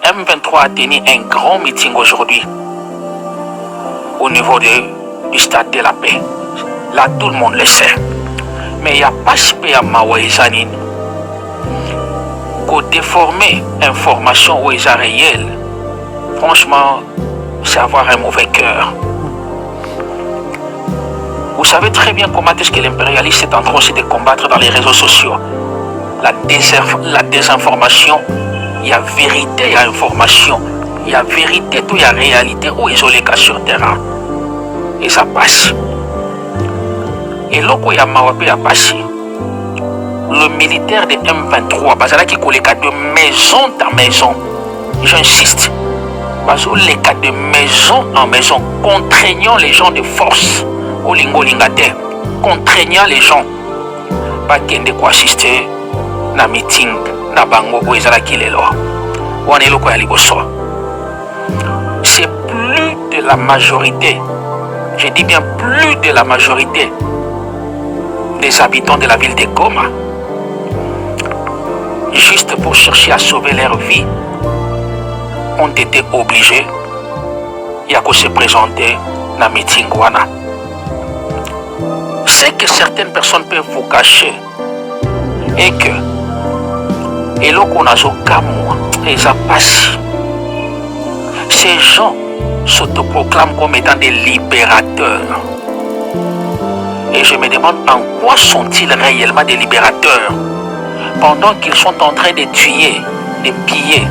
M23 a tenu un grand meeting aujourd'hui au niveau du stade de la paix. Là, tout le monde le sait. Mais il n'y a pas de à Mawaïzanine. Qu'on déformer information où ils réelle. Franchement, c'est avoir un mauvais cœur. Vous savez très bien comment est-ce que l'impérialiste est en train aussi de combattre dans les réseaux sociaux. La désinformation, il y a vérité, il y a information. Il y a vérité, il y a réalité ou isolé sur terrain. Et ça passe. Et là, il y a Mawapé à passer. Le militaire de M23, Bazala qui colle de maison en maison. J'insiste. Bazala les cas de maison en maison, contraignant les gens de force. Au lingo lingate, contraignant les gens. Pas qu'il de quoi assister na meeting, na bango, ou ezala qui les lois. Ou en est le quoi c'est plus de la majorité. Je dis bien plus de la majorité des habitants de la ville de Goma, juste pour chercher à sauver leur vie, ont été obligés de se présenter dans le meeting. C'est que certaines personnes peuvent vous cacher et que et là qu'on a ces gens s'autoproclament comme étant des libérateurs. Et je me demande en quoi sont-ils réellement des libérateurs pendant qu'ils sont en train de tuer, de piller,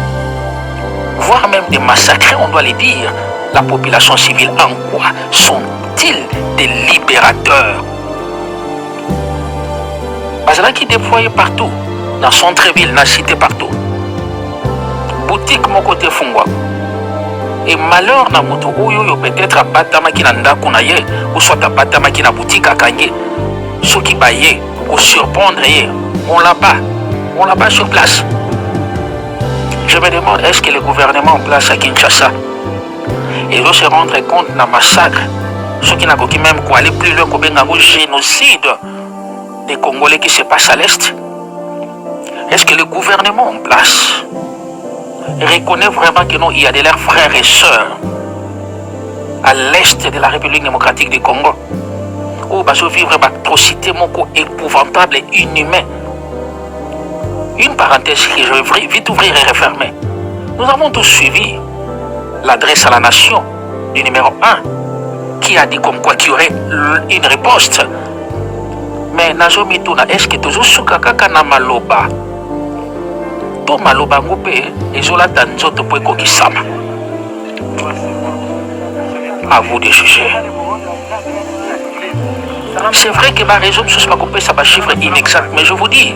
voire même de massacrer, on doit le dire, la population civile. En quoi sont-ils des libérateurs? Parce que qui déployent partout, dans centre-ville, dans la cité, partout. Boutique, mon côté fungwa. Et malheur na moto oyo peut-être abatama ki na ndako na ye ou soit abatama ki na boutique à Kangé, ceux qui baillent ou surprendre ye, on l'a pas sur place. Je me demande, est-ce que le gouvernement en place à Kinshasa et doit se rendre compte d'un massacre, ceux qui n'ont pas même quoi aller plus loin qu'au génocide des Congolais qui se passe à l'Est? Est-ce que le gouvernement en place reconnaît vraiment que non, il y a de leurs frères et sœurs à l'Est de la République démocratique du Congo où ils vivent une atrocité épouvantable et inhumaine? Une parenthèse que je vais vite ouvrir et refermer. Nous avons tous suivi l'adresse à la nation du numéro 1 qui a dit comme quoi qu'il y aurait une riposte. Mais est-ce que toujours sukaka na maloba to maloba ngope ezola tanzoto po ekokisama? À vous de juger. C'est vrai que ma raison ne se pas ça va chiffre inexact, mais je vous dis,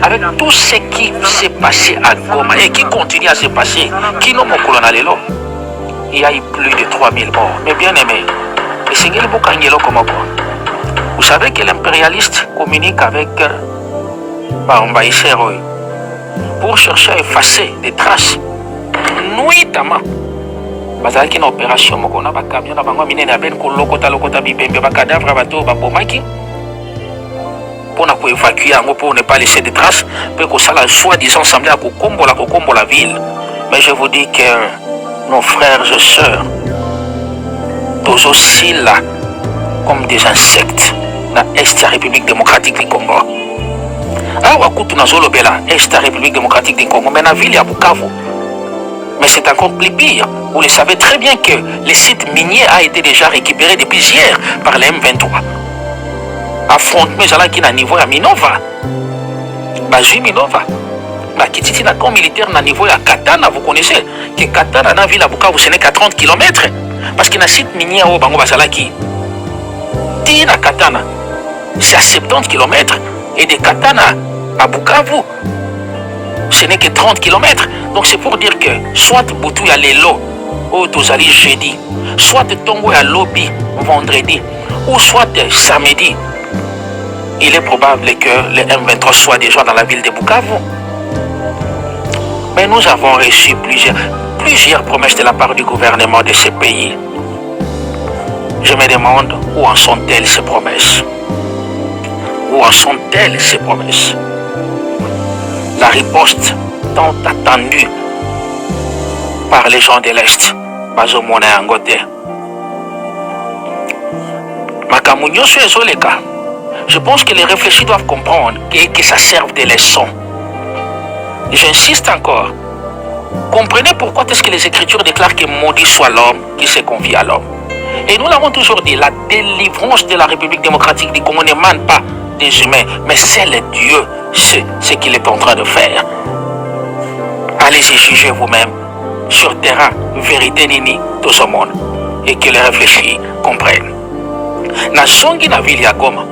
avec tout ce qui s'est passé à Goma et qui continue à se passer, qui n'ont pas colonel, il y a eu plus de 3000 morts. Mais bien aimé, et c'est le Bokangelo comme quoi. Vous savez que l'impérialiste communique avec envahisseurs pour chercher à effacer des traces, nuitamment. Bazali qui une opération mokona ba camion na bango minene ya ben ko lokota bibembe ba cadavre bato ba bomaki pour na ko évacuer yango pour ne pas laisser de traces pour que ça la soi-disant semblait à kokombo la ville. Mais je vous dis que nos frères et sœurs tous aussi là comme des insectes dans l'Est de la République démocratique du Congo. Awa kutu na zolo bela Est de la République démocratique du Congo mais na ville ya Bukavu. Mais c'est encore plus pire. Vous le savez très bien que le site minier a été déjà récupéré depuis hier par les M23. Affrontement qui est à niveau à Minova. Bazui Minova. Kititi na camp militaire na niveau à Katana. Vous connaissez que Katana na ville à Bukavu ce n'est qu'à 30 km. Parce qu'il y a un site minier au Bango Bazalaki. Tina Katana. C'est à 70 km. Et de Katana à Bukavu, ce n'est que 30 km. Donc c'est pour dire que soit Boutou à l'élo, ou Tozali jeudi, soit Tongo à lobby vendredi, ou soit samedi, il est probable que les M23 soient déjà dans la ville de Bukavu. Mais nous avons reçu plusieurs promesses de la part du gouvernement de ce pays. Je me demande où en sont-elles ces promesses? Où en sont-elles ces promesses? La riposte tant attendue par les gens de l'Est. Bazo mona yangote. Makamunyo sur ezoleka. Je pense que les réfléchis doivent comprendre que ça serve de leçon. J'insiste encore. Comprenez pourquoi est-ce que les Écritures déclarent que maudit soit l'homme qui se confie à l'homme. Et nous l'avons toujours dit, la délivrance de la République démocratique du Congo n'émane pas des humains, mais c'est le Dieu, c'est ce qu'il est en train de faire. Allez-y juger vous-même sur terrain, vérité nini, tout ce monde, et que les réfléchis comprennent. Na zongi na ville ya Goma,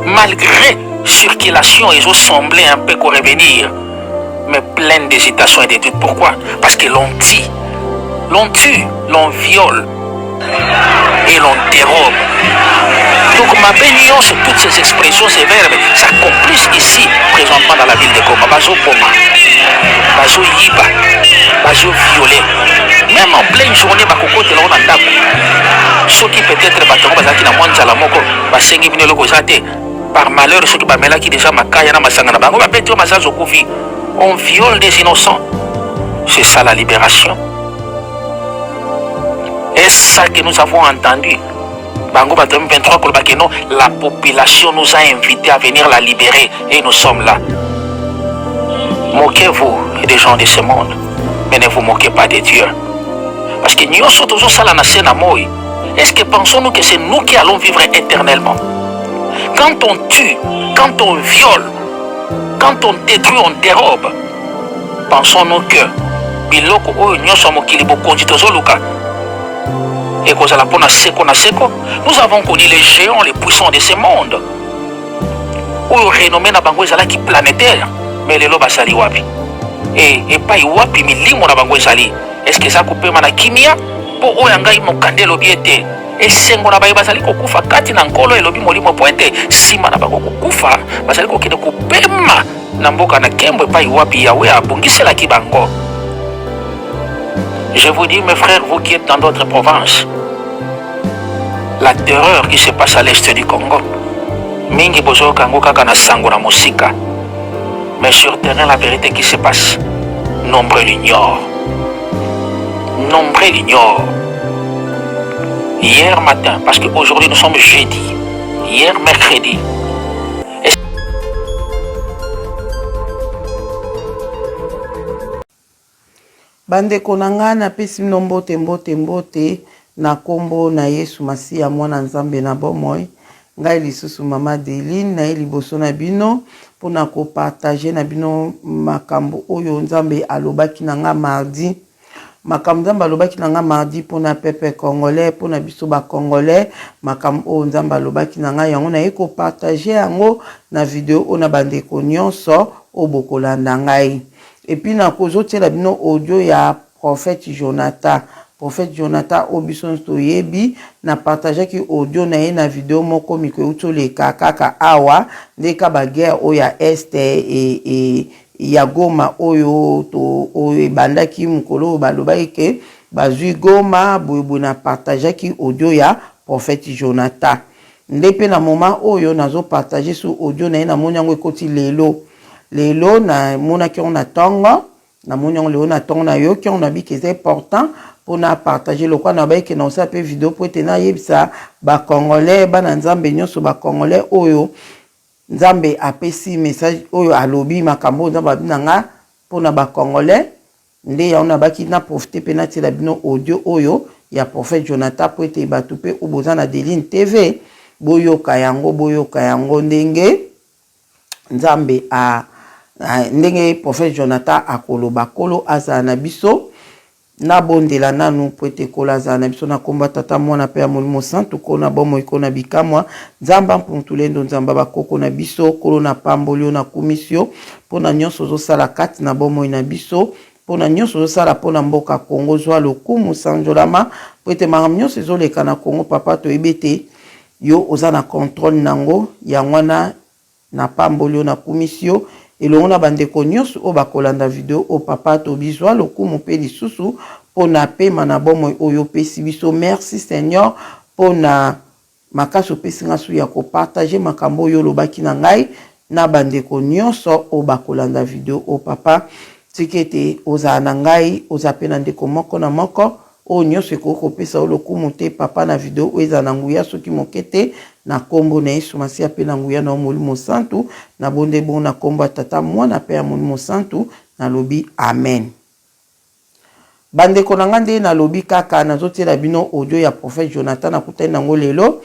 malgré circulation, ils ont semblé un peu revenir, mais plein d'hésitations et de doutes. Pourquoi? Parce que l'on tue, l'on viole et l'on dérobe. Donc ma bénion sur toutes ces expressions, ces verbes, s'accomplissent ici, présentement dans la ville de Goma. Bazo Goma, Bazo Yiba, Bazo violé. Même en pleine journée, Bakoko de l'on a ceux qui peut-être batongo bazaki na mwanja la moko, basengi bino loko zate. Par malheur, ceux qui bamela qui déjà makaya na masanga na bango, babetio mazazo kofi. On viole des innocents. C'est ça la libération. Est-ce ça que nous avons entendu? Bango Batem 23 Kolbakeno, la population nous a invités à venir la libérer et nous sommes là. Moquez-vous des gens de ce monde, mais ne vous moquez pas de Dieu. Parce que nous sommes toujours ça la nation à moi. Est-ce que pensons-nous que c'est nous qui allons vivre éternellement? Quand on tue, quand on viole, quand on détruit, on dérobe, pensons-nous que biloko oyo nyonso mokili bokonzi tozoluka et kozala pona seko na seko. Nous avons connu les géants, les puissants de ce monde oyo renommé na bango ezalaki planétaire, mais lelo basali wapi et epai wapi milimo na bango ezali? Est-ce que ça kopema na kimia po oyo ngai mokande lobi ete esengo na baye bazali kokufa kati na nkolo elobi molimo po ete sima na bango kokufa bazali kokende kopema na mboka na kembo epai wapi yawe abongiselaki bango. Je vous dis mes frères, vous qui êtes dans d'autres provinces, la terreur qui se passe à l'est du Congo, mingi bozo kango kaka na sango na musika, mais sur terrain la vérité qui se passe, nombreux l'ignorent. Nombreux l'ignorent. Hier matin, parce qu'aujourd'hui nous sommes jeudi, hier mercredi, bande konanga na pesi mbote mbote na kombo na Yesu Masiya mwana nzambe na bomoi ngai lisusu mama Deline na liboso na bino pona ko partager na bino makambo oyo nzambe alobaki na nga mardi. Makambo nzambe alobaki na nga mardi pona pepe congolais pona biso ba congolais, makambo oyo nzambe alobaki na nga yango na ko partager yango na video ona bandeko nyonso obokolanda ngai. Et puis na kozotiela bino audio ya prophète Jonathan. Prophète Jonathan obison toyebi na partager ki audio na ye na video moko miko utole kaka awa ndeka ba guerre oya este ya Goma oyo to oyo bandaki mukolo balobaki ke bazui Goma boyebo na partager ki audio ya prophète Jonathan. Ndepe na moment oyo nazo partager su audio na ye na monyango ekoti lelo na mona ki on tongo na monyango lelo na tongo na yo ki on abi que c'est important pour na partager le quoi na ba ke na osa pe vidéo pour tena yebisa ba congolais ba na nzambe nyonso ba congolais oyo nzambe apesi message oyo alobi makambo nzamba binanga pona ba congolais nde ya ona baki na profiter pe na tila bino audio oyo ya prophète Jonathan pour ete batu pe oboza na Deline TV boyoka yango ndenge nzambe a ndenge prophète Jonathan akoloba kolo aza na biso na bondela nanu poete kola za na biso na komba tata mwana pe ya molimo santu kona bomo ikona bikamwa nzamba mpuntulendo nzamba bakoko na biso kolo na pambolio na komisio pona nyonso zo sala kati na bomo ina biso pona nyonso zo sala pona mboka Kongo zwa lokumu sanjolama poete mangam nyonso zo leka na Kongo papa to ebete yo oza na contrôle nango ya ngwana na pambolio na komisio elongo na bandeko nyonso o bakolanda video o papa to bizwa lokumu pe lisusu pona pema na bomo oyo pesi biso. Merci Seigneur pona makaso pesi nga su ya ko partager makambo yo lobaki na ngai na bandeko nyonso o bakolanda video o papa tikete oza na ngai oza pe na ndeko moko na moko o nyonso ekokopesa o lokumu te papa na video oyo eza na nguya soki moke te na kombo na Yesu Masiya pe na nguya na Molimo Santu na bonde bon na kombo tata mwana pe ya Molimo Santu na lobi amen. Bandeko na ngande na lobi kaka na zotiela bino audio ya prophète Jonathan na kutani nango lelo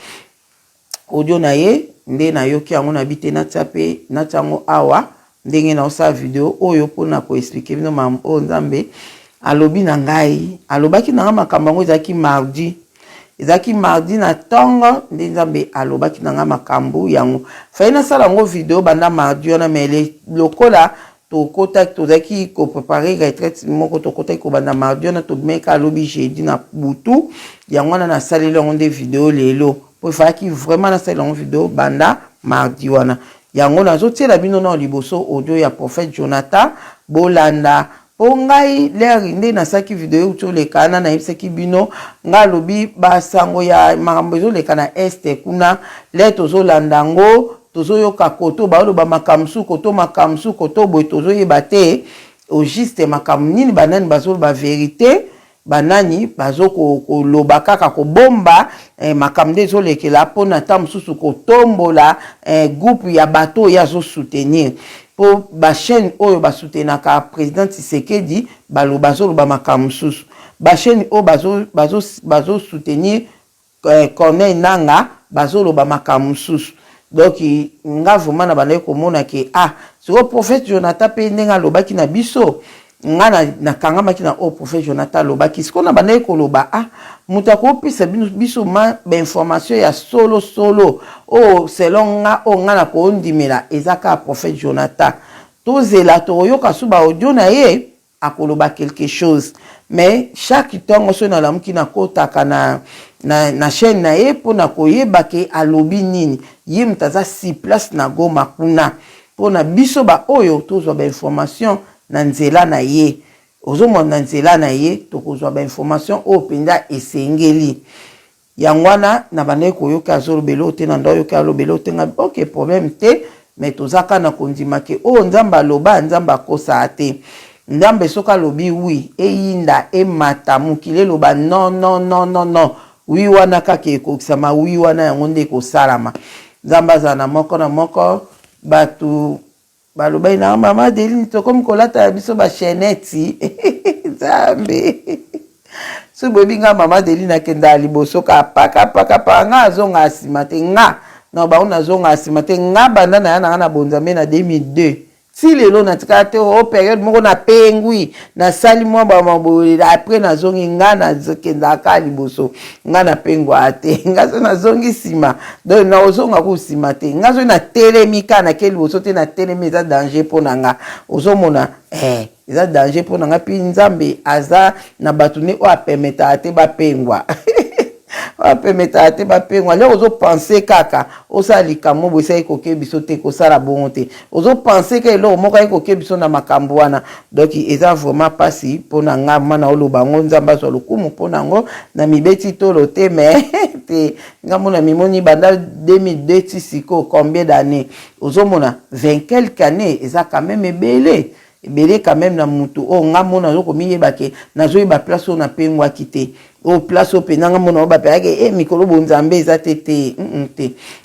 audio na ye nde na yoki yango na bite na tsape na tsango awa ndenge na osa video oyo pona ko expliquer bino mambo Nzambe alobi na ngai alobaki na makambo ngo ezaki mardi na tongo nde Nzambe alobaki na makambo yango faina sala ngo video banda mardi ona mele lokola to kota tozaki ko préparer retraite moko to kota ko banda mardi ona to meka alobi jeudi na butu yango na salelo ngo de video lelo po faki vraiment na salelo video banda mardi wana yango na zotiela bino na liboso audio ya prophète Jonathan bolanda pongai leri nde na saki video uto lekana na yebisaki bino nga lobi basango ya makambo zo lekana este kuna le tozo landango tozo yoka koto ba makamsu koto boy tozo yebate au juste makam nini banani bazo ba vérité banani bazo ko loba kaka ko bomba makam nde zo lekela pona tamsusu ko tombola groupe ya bato ya zo soutenir po ba chaîne oyo ba soutenaka président Tshisekedi baloba zo loba makam susu ba chaîne o bazo soutenir Corneille Nanga bazo loba makam susu donc nga vraiment na banaye komona ke siko prophète Jonathan pe ndenga lobaki na biso nga na kangamaki na prophète Jonathan lobaki siko na banaye ko loba muta ko pisa biso ma information ya solo selon nga na ko ndimela ezaka prophète Jonathan to zela to yoka suba audio na ye akoloba quelque chose mais chaque temps so na lamuki na kotaka na chaîne na ye pona koyeba ke alobi nini ye mutaza si place na Goma kuna pona biso ba oyo tozwa ba information na nzela na ye ozomona na nzela na ye tokozwa ba information o penda esengeli yangwana na banaye koyoka zolobelo te na ndo yoka lobelo te nga ok problème te mais tozaka na kondima ke Nzambe aloba Nzambe akosa te Nzambe soka lobi oui eyinda emata mukile loba non oui wana kaka ekokisama oui wana yango nde ekosalama Nzambe aza na moko na moko batu baloba ina mama Deline tokomi kolata ya biso ba chaînette Nzambe so bobinga mama Deline akenda liboso ka paka nga azonga asima te nga na ba una zonga asima te nga banda na yana na bonzambe na 2002 si lelo na tikate o période moko na pengui na sali mwa ba mabolela après na zongi nga na kenda ka liboso nga na pengwa ate nga so na zongi sima donc na ozonga ku sima te nga so na telemika na ke liboso te na telemi eza danger pona nga ozomona eza danger pona nga pi Nzambe aza na batune o apemeta ate ba pengwa apemeta te ba pengwa le ozo penser kaka osalika mobo sai koke biso te ko sala bonté ozo penser ke lo moka ko ke biso na makambo wana donc eza vraiment pasi pona nga mana oloba ngo Nzamba so lokumu pona ngo na mibeti tolo te mais te nga mona mimoni banda 2002 tisiko combien d'années ozo mona 20 quelques années eza quand même ebele quand même na mutu nga mona zo komiyeba ke nazo yeba place na pengwa kite o place o penanga mona ba peke mikolo bonzambe eza tete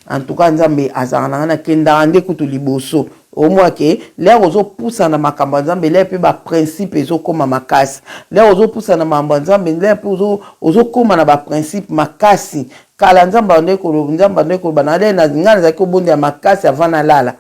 en tout cas Nzambe azana na kenda ande kutu liboso au moins ke là ozo poussa na makambo Nzambe là pe ba principe ezo koma makasi là ozo poussa na makambo Nzambe là pe ozo koma na ba principe makasi kala Nzambe ande ko banale na ngana za ko bonde ya makasi avana lala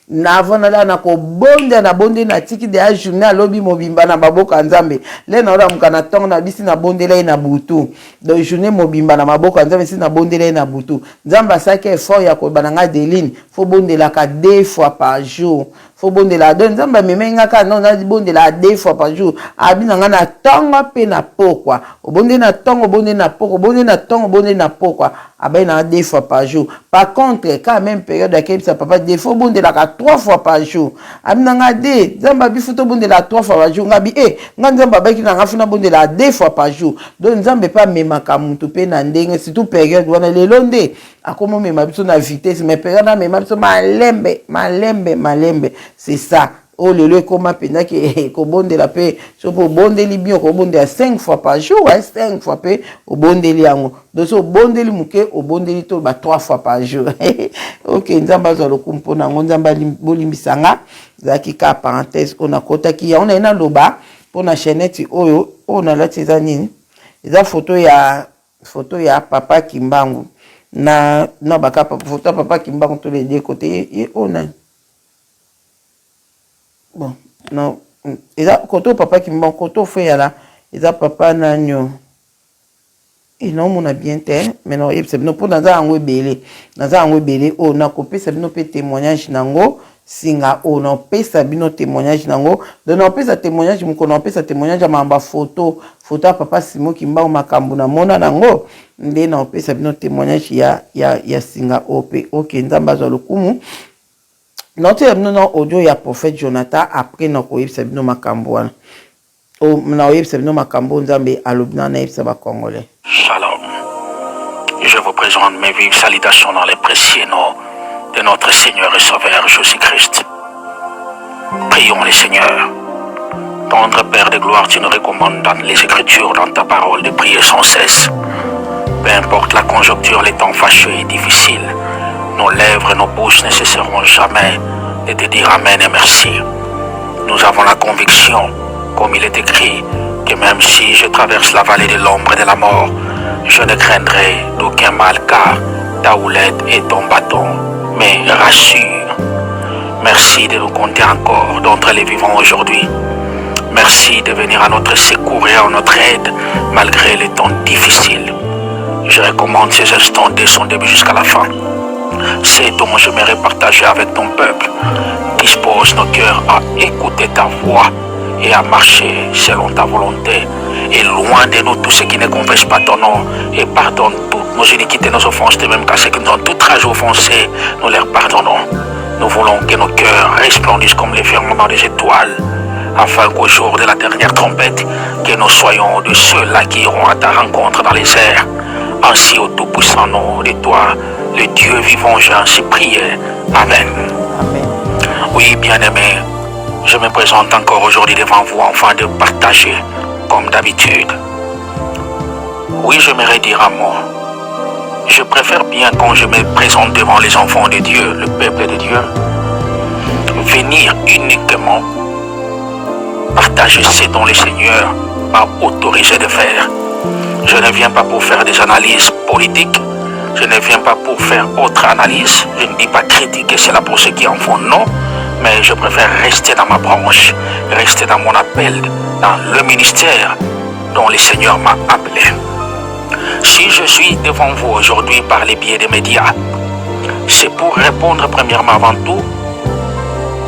na avana lala na ko bonde na bonde na tiki de journée lobi mobimba na maboka Nzambe le na ora mukana tongo na bisi na bonde la na butu donc journée mobimba na maboka Nzambe si na bonde la na butu Nzambe asaki effort ya ko bananga Deline faut bonde la ka 2 fois par jour faut bonde la donne Nzambe memenga ka non na bonde la 2 fois par jour abina nga na tongo pe na pokwa obonde na tongo bonde na pokwa bonde na tongo bonde na pokwa abina 2 fois par jour par contre quand même période à ça papa des faut bonde la 3 fois par jour abina nga de Nzambe bifuto bonde la 3 fois par jour ngabi nga Nzambe baki na ngafuna bonde la 2 fois par jour donc Nzambe pas memaka mutu pe na ndenge surtout période wana lelo nde akomo mema biso na vitesse mais période na mema biso malembe c'est ça oh lelo ekoma penda ki kobondela pe so po bondeli bien kobondela 5 fois par jour 5 fois pe obondeli yango donc so bondeli muke obondeli to ba 3 fois par jour OK nzamba zo lokumpo na nzamba bolimbisanga zaki ka parenthèse on a kotaki ya on a ina loba pona chaînette oyo on a lati za nini eza photo ya papa Kimbangu na baka photo papa Kimbangu to les deux côtés et on a bon non eza koto papa Kimbangu koto fait là eza papa nanyo et non mon a bien te mais non c'est non pour naza ngwe belé o na kopesa bino pe témoignage nango singa o na pesa bino témoignage nango donc na pesa témoignage mko na pesa témoignage ya mamba photo ya papa Simon Kimbangu makambu na mona nango nde na pesa bino témoignage ya singa ope OK nzamba zo lokumu note bino audio ya prophète Jonathan après na koyebisa bino makambu wana o na oyebisa bino makambu nzambe alobina na yebisa ba congolais. Shalom. Je vous présente mes vives salutations dans les précieux noms de notre Seigneur et Sauveur Jésus-Christ. Prions les Seigneurs. Tendre Père de gloire, tu nous recommandes dans les Écritures, dans ta parole, de prier sans cesse. Peu importe la conjoncture, les temps fâcheux et difficiles, nos lèvres et nos bouches ne cesseront jamais de te dire Amen et merci. Nous avons la conviction, comme il est écrit, que même si je traverse la vallée de l'ombre et de la mort, je ne craindrai d'aucun mal car ta houlette et ton bâton me rassurent. Merci de nous compter encore d'entre les vivants aujourd'hui. Merci de venir à notre secours et à notre aide malgré les temps difficiles. Je recommande ces instants dès son début jusqu'à la fin. C'est dont je m'aimerais partager avec ton peuple. Dispose nos cœurs à écouter ta voix et à marcher selon ta volonté. Et loin de nous tous ceux qui ne confessent pas ton nom. Et pardonne toutes nos iniquités, nos offenses, de même qu'à ceux qui nous ont tout rage offensés, nous leur pardonnons. Nous voulons que nos cœurs resplendissent comme les firmaments des étoiles, afin qu'au jour de la dernière trompette, que nous soyons de ceux-là qui iront à ta rencontre dans les airs. Ainsi au tout-puissant nom de toi, le Dieu vivant, j'ai ainsi prié. Amen. Amen. Oui, bien-aimés, je me présente encore aujourd'hui devant vous afin de partager comme d'habitude. Oui, j'aimerais dire un mot. Je préfère bien quand je me présente devant les enfants de Dieu, le peuple de Dieu, venir uniquement partager ce dont le Seigneur m'a autorisé de faire. Je ne viens pas pour faire des analyses politiques, je ne viens pas pour faire autre analyse, je ne dis pas critiquer cela pour ceux qui en font, non, mais je préfère rester dans ma branche, rester dans mon appel, dans le ministère dont le Seigneur m'a appelé. Si je suis devant vous aujourd'hui par les biais des médias, c'est pour répondre premièrement avant tout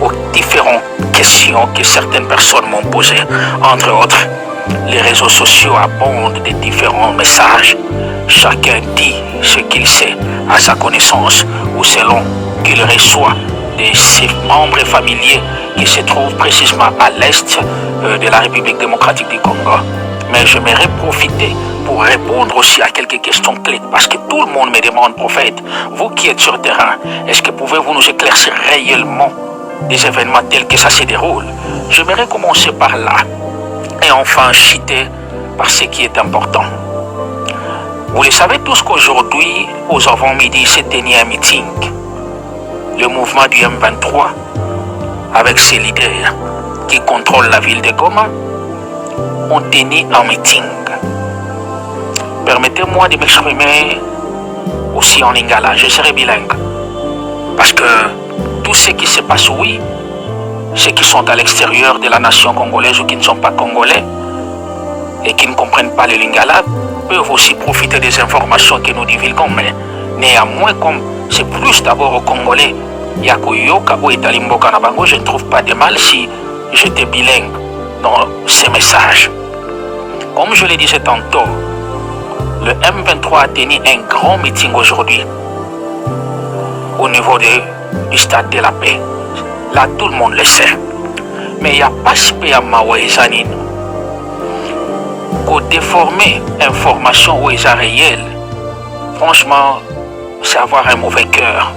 aux différentes questions que certaines personnes m'ont posées. Entre autres, les réseaux sociaux abondent de différents messages. Chacun dit ce qu'il sait à sa connaissance ou selon qu'il reçoit de ses membres familiers qui se trouvent précisément à l'est de la République démocratique du Congo. Mais j'aimerais profiter pour répondre aussi à quelques questions clés parce que tout le monde me demande, prophète, vous qui êtes sur le terrain, est-ce que pouvez-vous nous éclaircir réellement des événements tels que ça se déroule? J'aimerais commencer par là et enfin chuter par ce qui est important. Vous le savez tous qu'aujourd'hui, aux avant-midi, s'est tenu un meeting. Le mouvement du M23, avec ses leaders qui contrôlent la ville de Goma, ont tenu un meeting. Permettez-moi de m'exprimer aussi en lingala, je serai bilingue. Parce que tout ce qui se passe, oui, ceux qui sont à l'extérieur de la nation congolaise ou qui ne sont pas congolais et qui ne comprennent pas le lingala peuvent aussi profiter des informations que nous divulguons. Mais néanmoins, comme c'est plus d'abord aux Congolais, je ne trouve pas de mal si j'étais bilingue dans ces messages. Comme je le disais tantôt, le M23 a tenu un grand meeting aujourd'hui au niveau du stade de la paix. Là, tout le monde le sait. Mais il n'y a pas si peu à Maouézanine qu'au déformer information où ils sont réelles. Franchement, c'est avoir un mauvais cœur.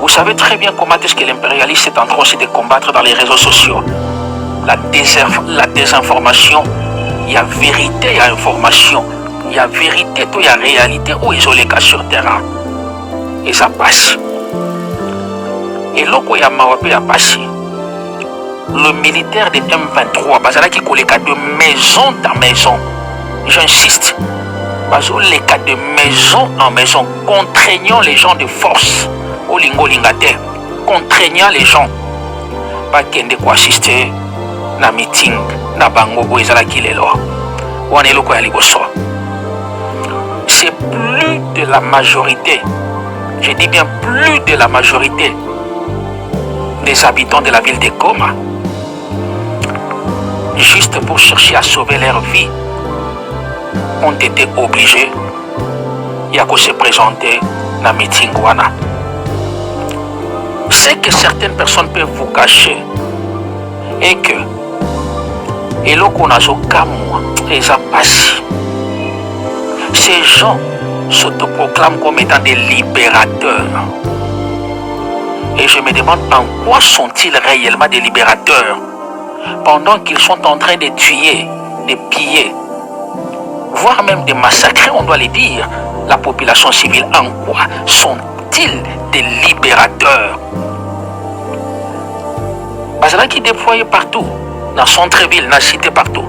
Vous savez très bien comment est-ce que l'impérialiste est en train aussi de combattre dans les réseaux sociaux. La désinformation, il y a vérité, il y a information. Il y a vérité, il y a réalité, où ils ont les cas sur terrain. Et ça passe. Et là, il y a Mawapé à passer. Le militaire de M23, Bazala qui colle les cas de maison en maison. J'insiste. Bazala les cas de maison en maison, contraignant les gens de force. Au lingo lingate, contraignant les gens. Pas qu'il y ait quoi assister na meeting, na bango, ou ezala qui les lois. Ou en est le quoi c'est plus de la majorité, je dis bien plus de la majorité des habitants de la ville de Goma, juste pour chercher à sauver leur vie, ont été obligés de se présenter dans le meeting. Ce que certaines personnes peuvent vous cacher est que et là qu'on a ces gens s'autoproclament comme étant des libérateurs. Et je me demande en quoi sont-ils réellement des libérateurs pendant qu'ils sont en train de tuer, de piller, voire même de massacrer, on doit le dire, la population civile. En quoi sont-ils des libérateurs? Bazala qui déployé partout, dans le centre-ville, dans la cité partout.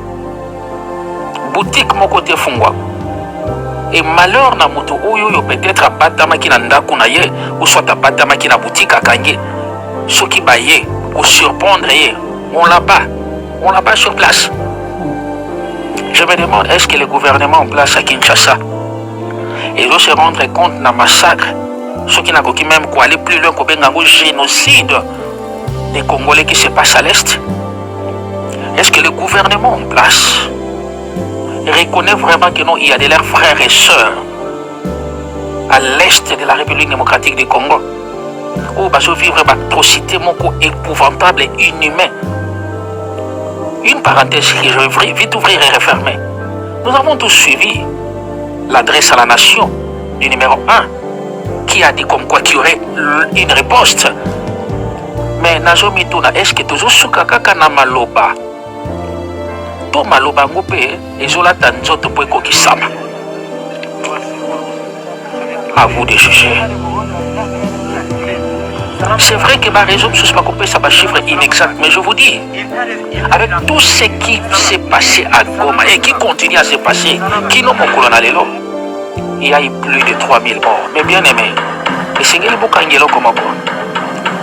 Boutique mon côté fungwa. Et malheur na moto oyo peut-être abatama ki na ndako na ye ou soit abatama ki na boutique à Kangé. Ce qui baillé ou surprendre on l'a-bas sur place. Je me demande, est-ce que le gouvernement en place à Kinshasa et doit se rendre compte d'un massacre, ce qui n'a pas même quoi aller plus loin qu'au génocide des Congolais qui se passe à l'Est? Est-ce que le gouvernement en place reconnaît vraiment que non, il y a de leurs frères et sœurs à l'Est de la République démocratique du Congo où ils vivent une atrocité épouvantable et inhumaine? Une parenthèse que je vais vite ouvrir et refermer. Nous avons tous suivi l'adresse à la nation du numéro 1 qui a dit comme quoi qu'il y aurait une riposte. Mais Nazomi Tuna, est-ce que toujours Sukakaka na maloba? To maloba ngope ezola tanzoto po ekokisama. À vous de juger. C'est vrai que ma raison sur ce que ça va chiffre inexact, mais je vous dis, avec tout ce qui s'est passé à Goma et qui continue à se passer, qui n'ont pas colonel, il y a eu plus de 3000 morts. Mais bien aimé, et c'est le Bokangelo comme quoi.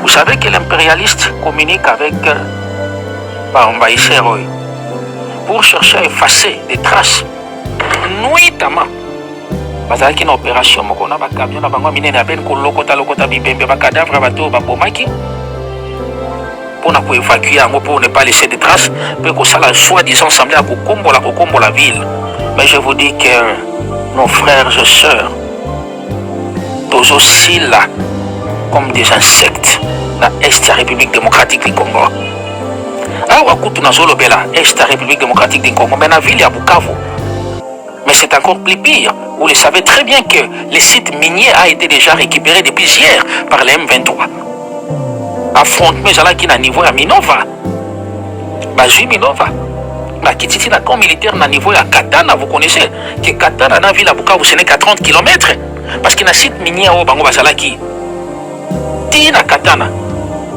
Vous savez que l'impérialiste communique avec Baombaïsero pour chercher à effacer des traces, nuitamment. Bazala qui une opération, on a un camion, on a un miné, on a un lokota bibembe, un cadavre, pour évacuer, pour ne pas laisser de traces, pour que ça soi-disant semblait à Kokombo la ville. Mais je vous dis que nos frères et sœurs, tous aussi là, comme des insectes, dans l'Est de la République démocratique du Congo. Alors, on a l'Est de la République démocratique du Congo, mais dans la ville, il y a Bukavu. Mais c'est encore plus pire. Vous le savez très bien que le site minier a été déjà récupéré depuis hier par les M23. Affrontement qui est à niveau à Minova. Bazu Minova. Kititi na camp militaire na niveau à Katana. Vous connaissez que Katana na ville à Bukavu ce n'est qu'à 30 km. Parce qu'il y a un site minier au Bango Basalaki. Tina Katana.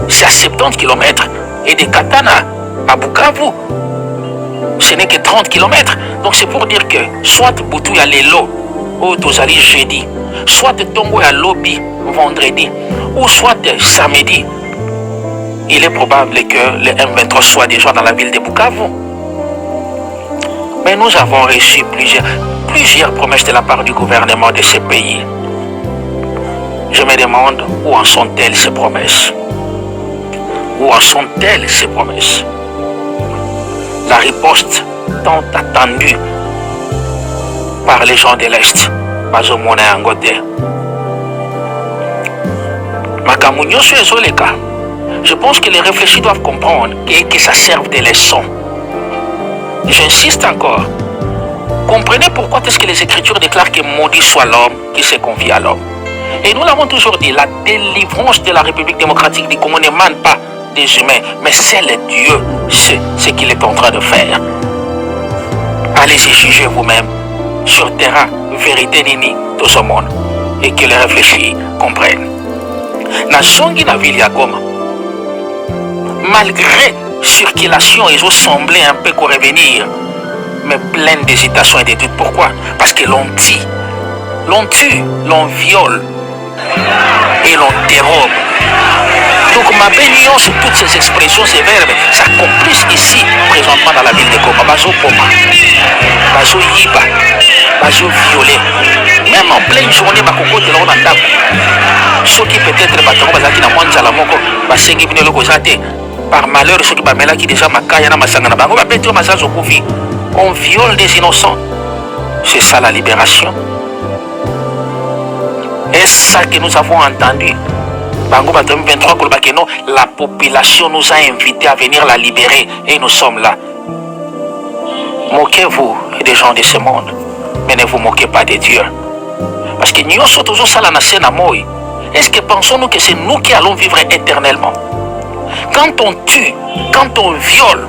C'est à 70 km. Et de Katana à Bukavu, ce n'est que 30 km. Donc c'est pour dire que soit Boutou ya Lelo, ou Tozali jeudi, soit Tongo ya Lobby vendredi, ou soit samedi, il est probable que les M23 soient déjà dans la ville de Bukavu. Mais nous avons reçu plusieurs promesses de la part du gouvernement de ce pays. Je me demande où en sont-elles ces promesses? Où en sont-elles ces promesses? La riposte tant attendue par les gens de l'Est, pas au monde en côté. Je pense que les réfléchis doivent comprendre que ça serve de leçon. J'insiste encore. Comprenez pourquoi est-ce que les Écritures déclarent que maudit soit l'homme qui se confie à l'homme. Et nous l'avons toujours dit, la délivrance de la République démocratique du Congo n'émane pas des humains, mais c'est le Dieu, c'est ce qu'il est en train de faire. Allez-y juger vous-même sur terrain, vérité nini, tout ce monde, et que les réfléchis comprennent. Na zongi na ville ya Goma, malgré circulation, ils ont semblé un peu revenir, mais plein d'hésitations et de doutes. Pourquoi? Parce que l'on tue, l'on viole et l'on dérobe. Donc ma bénion sur toutes ces expressions, ces verbes, s'accomplissent ici, présentement dans la ville de Goma. Bazo Poma, Bazo Yiba, Bazo Violet. Même en pleine journée, Bakoko de l'on a ceux qui peut-être Baton Bazaki na Mwanza la Moko, Basengi Binelo Gozate, par malheur, ceux qui Bamela qui déjà Makaya na Masangana Bango, Babeto Mazazo Koufi, on viole des innocents. C'est ça la libération. Et ça que nous avons entendu. Bango Batom 23 Kolbakeno, la population nous a invités à venir la libérer et nous sommes là. Moquez-vous des gens de ce monde, mais ne vous moquez pas de Dieu. Parce que nous sommes toujours ça la nation à moi. Est-ce que pensons-nous que c'est nous qui allons vivre éternellement? Quand on tue, quand on viole,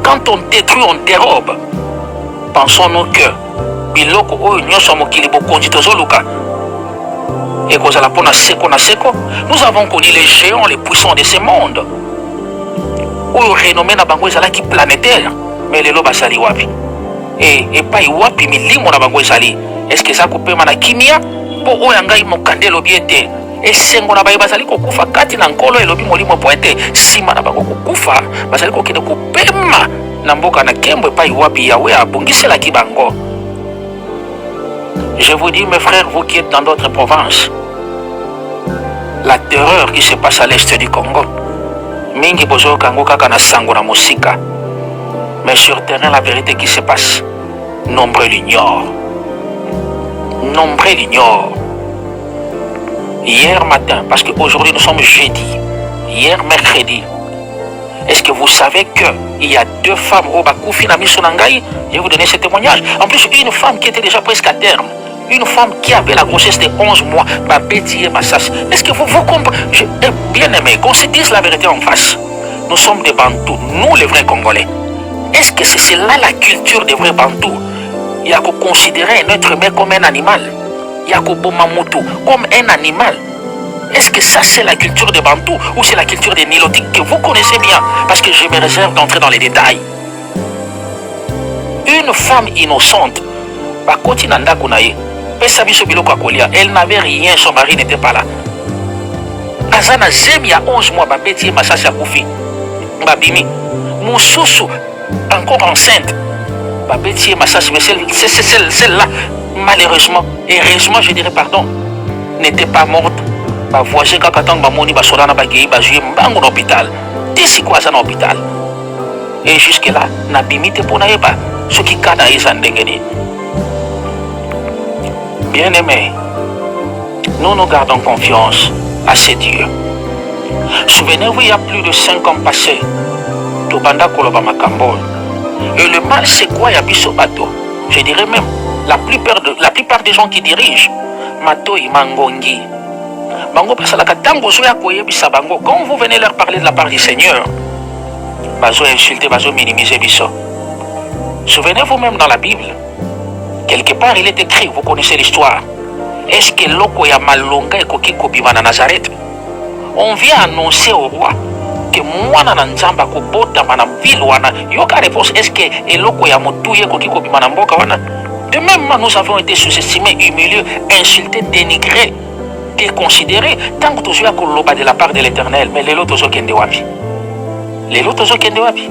quand on détruit, on dérobe, pensons-nous que biloko oyo nyonso mokili bokonzi tozoluka et kozala pona seko na seko? Nous avons connu les géants, les puissants de ce monde oyo renommé na bango ezalaki planétaire, mais lelo basali wapi? Et pas wapi milimo na bango ezali? Est-ce que ça kopema na kimia po oyo ngai mokande lobi ete esengo na baye bazali kokufa kati na nkolo elobi molimo po ete sima na bango kokufa bazali kokende kopema na mboka na kembo epai wapi Yahweh abongiselaki bango? Je vous dis mes frères, vous qui êtes dans d'autres provinces, la terreur qui se passe à l'est du Congo, mingi bozo kango kaka na sango na musika, mais sur terrain la vérité qui se passe, nombreux l'ignorent. Nombreux l'ignorent. Hier matin, parce qu'aujourd'hui nous sommes jeudi, hier mercredi, est-ce que vous savez qu'il y a 2 femmes au Bakoufi na Misonangaï? Je vais vous donner ce témoignage. En plus, une femme qui était déjà presque à terme. Une femme qui avait la grossesse de 11 mois, Babeti et Massas. Est-ce que vous comprenez? Bien aimé, qu'on se dise la vérité en face. Nous sommes des Bantous, nous les vrais Congolais. Est-ce que c'est là la culture des vrais Bantous? Il y a qu'à considérer un être humain comme un animal. Il y a qu'à Bomamutu comme un animal. Est-ce que ça c'est la culture des Bantous ou c'est la culture des Nilotiques que vous connaissez bien? Parce que je me réserve d'entrer dans les détails. Une femme innocente, Bakoti Nanda Kunaye, elle n'avait rien, son mari n'était pas là. Azana Zem, il y a 11 mois, Babeti et Massasi Akoufi. Babimi, Moussousou, encore enceinte. Babeti et Massasi, mais celle-là, malheureusement, et heureusement, je dirais pardon, n'était pas morte. Ma voisin, quand on m'a moni, ma solana, ma guéri, ma joué, ma hôpital. D'ici quoi, ça, dans l'hôpital. Et jusque-là, n'a bimité pour n'aille pas. Ce qui cadre, ils en dégainent. Bien-aimés, nous gardons confiance à ces dieux. Souvenez-vous, il y a plus de 5 ans passés, Tobanda Koloba Makambo. Et le mal, c'est quoi, Yabiso Bato? Je dirais même, la plupart des gens qui dirigent, Mato Imangongi. Bango Pasalaka Tango Zoya Koyebisa Bango, quand vous venez leur parler de la part du Seigneur, Bazo insulter, Bazo minimiser Biso. Souvenez-vous même dans la Bible, quelque part il est écrit, vous connaissez l'histoire. Est-ce que Loko ya Malonga et Kokiko Bimana Nazareth? On vient annoncer au roi que Mwana Nanzamba Kobota Manam Ville Wana. Yoka réponse, est-ce que Eloko ya Motouye Kokiko Bimana Mboka Wana? De même, nous avons été sous-estimés, humiliés, insultés, dénigrés, déconsidérés. Tant que tu as Koloba de la part de l'Éternel, mais les lotos Kende Wapi. Les lotos Kende Wapi.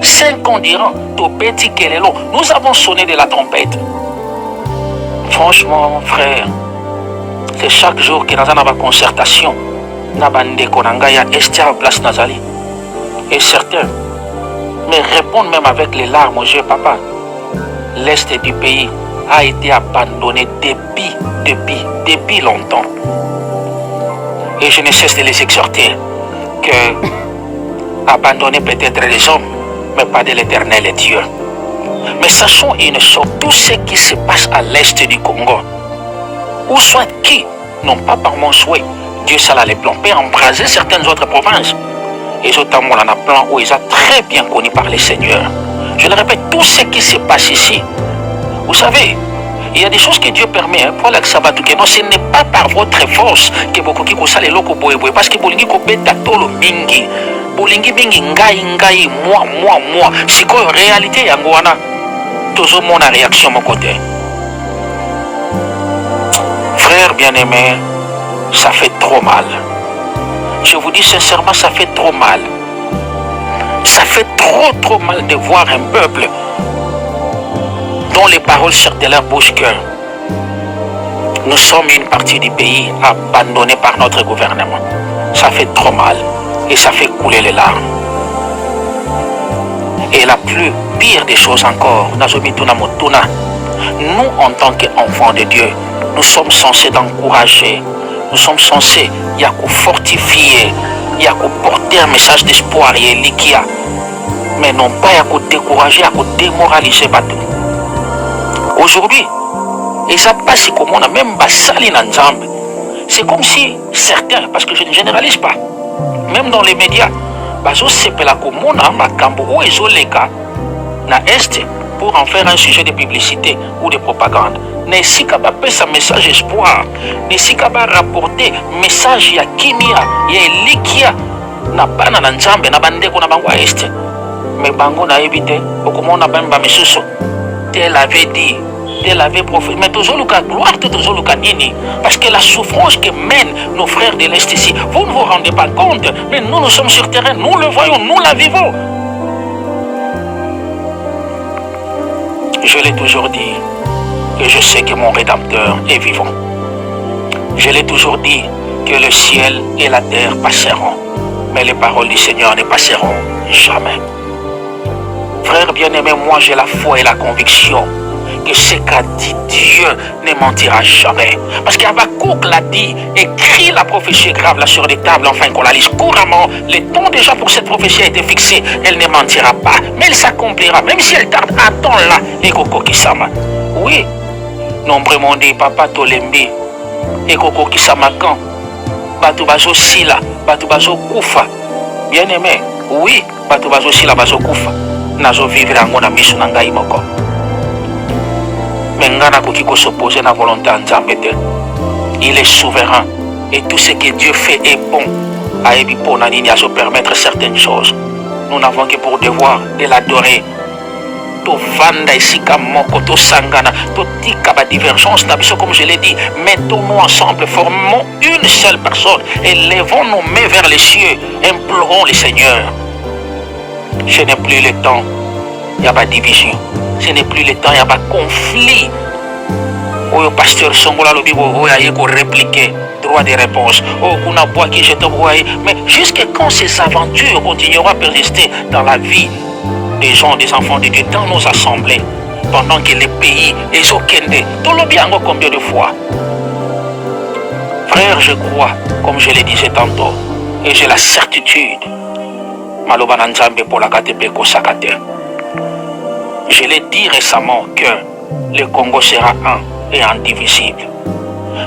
5 ans durant, Topeti Kelelo, nous avons sonné de la trompette. Franchement, frère, c'est chaque jour que nous avons une concertation. Nous avons une Esther place Nazali. Et certains me répondent même avec les larmes aux yeux, papa. L'Est du pays a été abandonné depuis longtemps. Et je ne cesse de les exhorter que abandonner peut-être les hommes, mais pas de l'Éternel et Dieu. Mais sachons une chose, tout ce qui se passe à l'est du Congo, ou soit qui, non pas par mon souhait. Dieu ça les plans peut embraser certaines autres provinces. Et notamment on a plan où ils sont très bien connus par les seigneurs. Je le répète, tout ce qui se passe ici, vous savez, il y a des choses que Dieu permet pour l'acsabatou. Non, ce n'est pas par votre force que beaucoup qui kosale loko boye boye, parce que bolingi ko beta tolo mingi, bolingi mingi ngai moi. Si quoi réalité yango wana, toujours mon réaction mon côté. Frère bien-aimé, ça fait trop mal. Je vous dis sincèrement, ça fait trop mal. Ça fait trop mal de voir un peuple dont les paroles sortent de leur bouche que nous sommes une partie du pays abandonnée par notre gouvernement. Ça fait trop mal et ça fait couler les larmes. Et la plus pire des choses encore, nous, en tant qu'enfants de Dieu, nous sommes censés d'encourager, nous sommes censés fortifier, porter un message d'espoir et likia, mais non pas décourager, démoraliser bateau. Aujourd'hui, et ça passe comme on a même basali dans Nzambe. C'est comme si certains, parce que je ne généralise pas, même dans les médias, bazo sepela comme on a makambo ou ezoleka na est pour en faire un sujet de publicité ou de propagande. N'est-ce pas un message espoir, n'est-ce pas rapporter message ya kimia, ya likia na bana na Nzambe na bandeko na bango est. Mais bango na évité, okomona bamba misusu. Tel avait dit, tel avait prophétisé. Mais toujours le cas, gloire toujours le cas nini. Parce que la souffrance que mènent nos frères de l'Est ici, vous ne vous rendez pas compte. Mais nous sommes sur terrain, nous le voyons, nous la vivons. Je l'ai toujours dit, que je sais que mon Rédempteur est vivant. Je l'ai toujours dit, que le ciel et la terre passeront. Mais les paroles du Seigneur ne passeront jamais. Frère bien-aimé, moi j'ai la foi et la conviction que ce qu'a dit Dieu ne mentira jamais. Parce qu'Habakkuk l'a dit, écrit la prophétie grave là sur les tables, enfin qu'on la lise couramment. Le temps déjà pour cette prophétie a été fixé, elle ne mentira pas. Mais elle s'accomplira, même si elle tarde, attends-la. Et Koko Kisama. Oui, nombreux m'ont dit, papa Tolembi, et Koko Kisama quand Batu Bazo Sila, Batu Bazo Koufa. Bien-aimé, oui, Batu Bazo Sila, Bazo Koufa. Nazo vivre en mon mission en Gaïmoko. Mais Ngana Kokiko s'oppose à la volonté en Zambete. Il est souverain et tout ce que Dieu fait est bon. À Ebipo Nanini à se permettre certaines choses. Nous n'avons que pour devoir de l'adorer. To vanda ici Kamoko, to Sangana, to Tikaba divergence, comme je l'ai dit, mettons-nous ensemble, formons une seule personne et levons nos mains vers les cieux, implorons le Seigneur. Ce n'est plus le temps, il n'y a pas de division. Ce n'est plus le temps, il n'y a pas de conflit. Oh, le pasteur Songola le Bible, oh, il y a répliquer, droit de réponse. Oh, on a bois qui je te vois. Mais jusqu'à quand ces aventures continueront à persister dans la vie des gens, des enfants de Dieu, dans nos assemblées, pendant que les pays, les Okende, tout le bien combien de fois. Frère, je crois, comme je le disais tantôt, et j'ai la certitude. Je l'ai dit récemment que le Congo sera un et indivisible.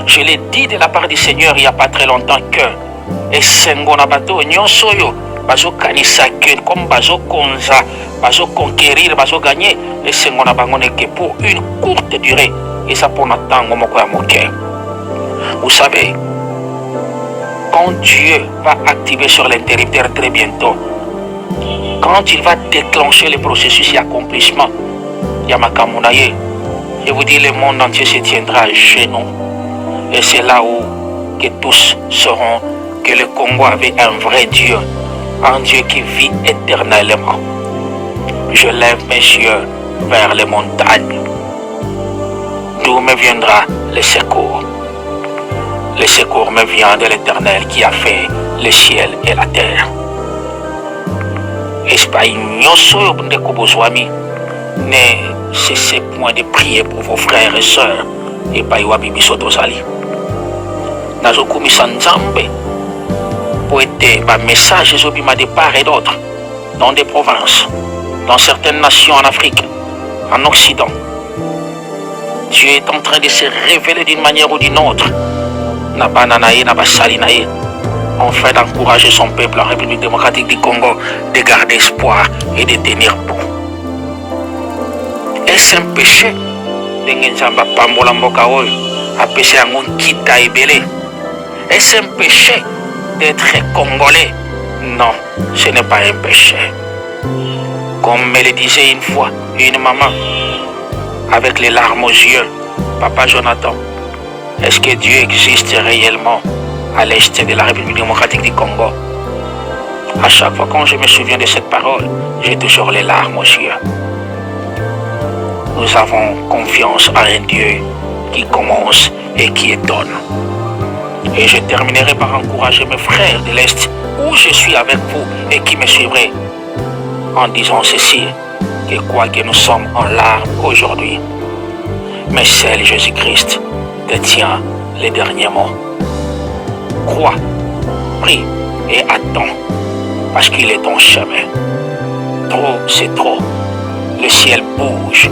Je l'ai dit de la part du Seigneur il n'y a pas très longtemps que et Sengona Bato Nyonsoyo Bazo Kanisa Ken comme Bazo Konza Bazo conquérir Bazo gagner et Sengona Bangone que pour une courte durée et ça pour notre temps vous savez, quand Dieu va activer sur l'interrupteur très bientôt, quand il va déclencher le processus et accomplissement, Yamakamunaye, je vous dis, le monde entier se tiendra à genoux. Et c'est là où que tous sauront que le Congo avait un vrai Dieu, un Dieu qui vit éternellement. Je lève mes yeux vers les montagnes. D'où me viendra le secours? Le secours me vient de l'Éternel qui a fait le ciel et la terre. Espagne, ne cessez point de prier pour vos frères et sœurs. Et pas Bibi Sotozali. Nazokumi Sanzambe. Pour aider ma message de part et d'autre, dans des provinces, dans certaines nations en Afrique, en Occident. Dieu est en train de se révéler d'une manière ou d'une autre. na bana na ye na basali na ye, en fait d'encourager son peuple en République démocratique du Congo de garder espoir et de tenir bon. Est-ce un péché ndenge nzambe apambola mboka oyo apesa yango nkita ebele? Est-ce un péché d'être congolais? Non, ce n'est pas un péché. Comme me le disait une fois une maman avec les larmes aux yeux, Papa Jonathan, est-ce que Dieu existe réellement à l'est de la République démocratique du Congo? À chaque fois quand je me souviens de cette parole, j'ai toujours les larmes aux yeux. Nous avons confiance en un Dieu qui commence et qui étonne. Et je terminerai par encourager mes frères de l'Est où je suis avec vous et qui me suivraient en disant ceci, que quoi que nous sommes en larmes aujourd'hui, mais seul Jésus-Christ détient les derniers mots. Crois, prie et attends, parce qu'il est ton chemin. Trop, c'est trop. Le ciel bouge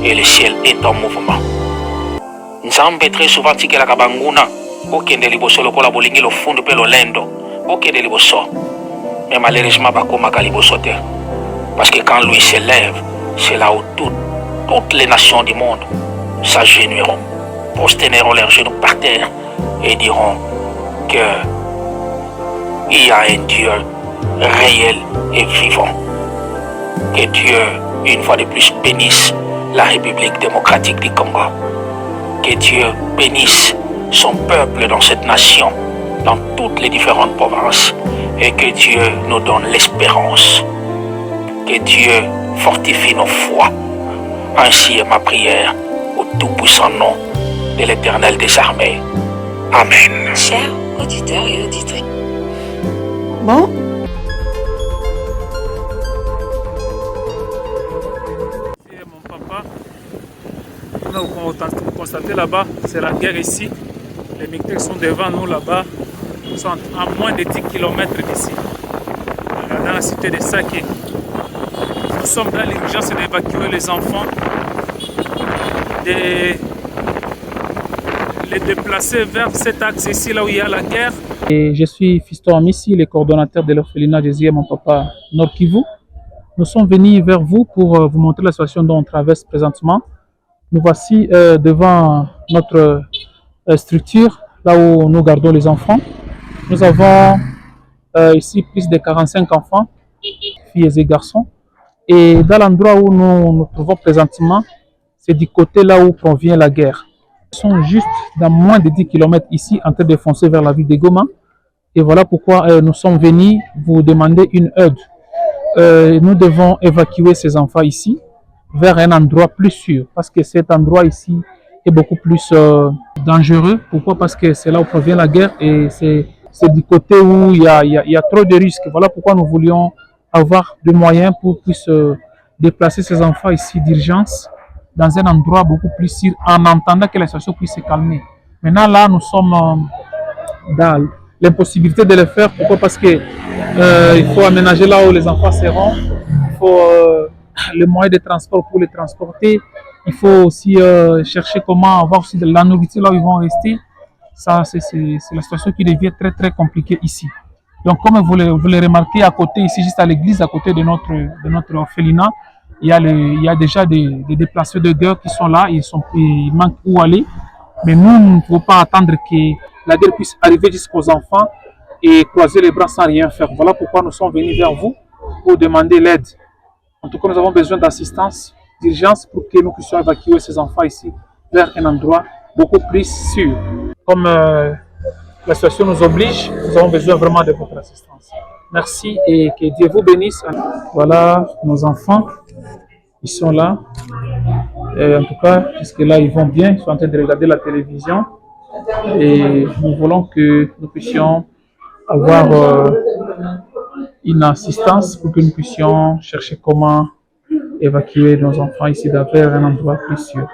et le ciel est en mouvement. Nzambe très souvent tikelaka banguna okende liboso lokola bolingi lofundu pe lolendo okende liboso, mais malheureusement bakomaka liboso te, parce que quand lui se lève, c'est là où toutes les nations du monde s'agenouilleront, prosterneront leurs genoux par terre et diront que il y a un Dieu réel et vivant. Que Dieu, une fois de plus, bénisse la République démocratique du Congo. Que Dieu bénisse son peuple dans cette nation, dans toutes les différentes provinces, et que Dieu nous donne l'espérance. Que Dieu fortifie nos foi. Ainsi est ma prière au tout-puissant nom de l'Éternel des armées. Amen. Chers auditeurs et auditrices. Bon. Mon papa, vous constatez là-bas, c'est la guerre ici. Les militaires sont devant nous là-bas. Ils sont à moins de 10 km d'ici, dans la cité de Saké. Nous sommes dans l'urgence d'évacuer les enfants, de les déplacer vers cet axe ici, là où il y a la guerre. Et je suis Fiston Amissi, le coordonnateur de l'orphelinat Jésus et mon papa Nord Kivu. Nous sommes venus vers vous pour vous montrer la situation dont on traverse présentement. Nous voici devant notre structure, là où nous gardons les enfants. Nous avons ici plus de 45 enfants, filles et garçons. Et dans l'endroit où nous nous trouvons présentement, c'est du côté là où provient la guerre. Ils sont juste dans moins de 10 km ici, en train de foncer vers la ville de Goma. Et voilà pourquoi nous sommes venus vous demander une aide. Nous devons évacuer ces enfants ici vers un endroit plus sûr, parce que cet endroit ici est beaucoup plus dangereux. Pourquoi? Parce que c'est là où provient la guerre et c'est du côté où il y a trop de risques. Voilà pourquoi nous voulions avoir des moyens pour puisse déplacer ces enfants ici d'urgence dans un endroit beaucoup plus sûr en attendant que la situation puisse se calmer. Maintenant là, nous sommes dans l'impossibilité de le faire. Pourquoi? Parce que il faut aménager là où les enfants seront. Il faut les moyens de transport pour les transporter. Il faut aussi chercher comment avoir aussi de la nourriture là où ils vont rester. Ça, c'est la situation qui devient très très compliquée ici. Donc, comme vous le remarquez à côté, ici, juste à l'église, à côté de notre orphelinat, il y a déjà des déplacés de guerre qui sont là, ils manquent où aller. Mais nous ne pouvons pas attendre que la guerre puisse arriver jusqu'aux enfants et croiser les bras sans rien faire. Voilà pourquoi nous sommes venus vers vous pour demander l'aide. En tout cas, nous avons besoin d'assistance, d'urgence pour que nous puissions évacuer ces enfants ici vers un endroit beaucoup plus sûr. Comme la situation nous oblige, nous avons besoin vraiment de votre assistance. Merci et que Dieu vous bénisse. Voilà nos enfants, ils sont là. Et en tout cas, jusque-là, ils vont bien, ils sont en train de regarder la télévision. Et nous voulons que nous puissions avoir une assistance pour que nous puissions chercher comment évacuer nos enfants ici vers un endroit plus sûr.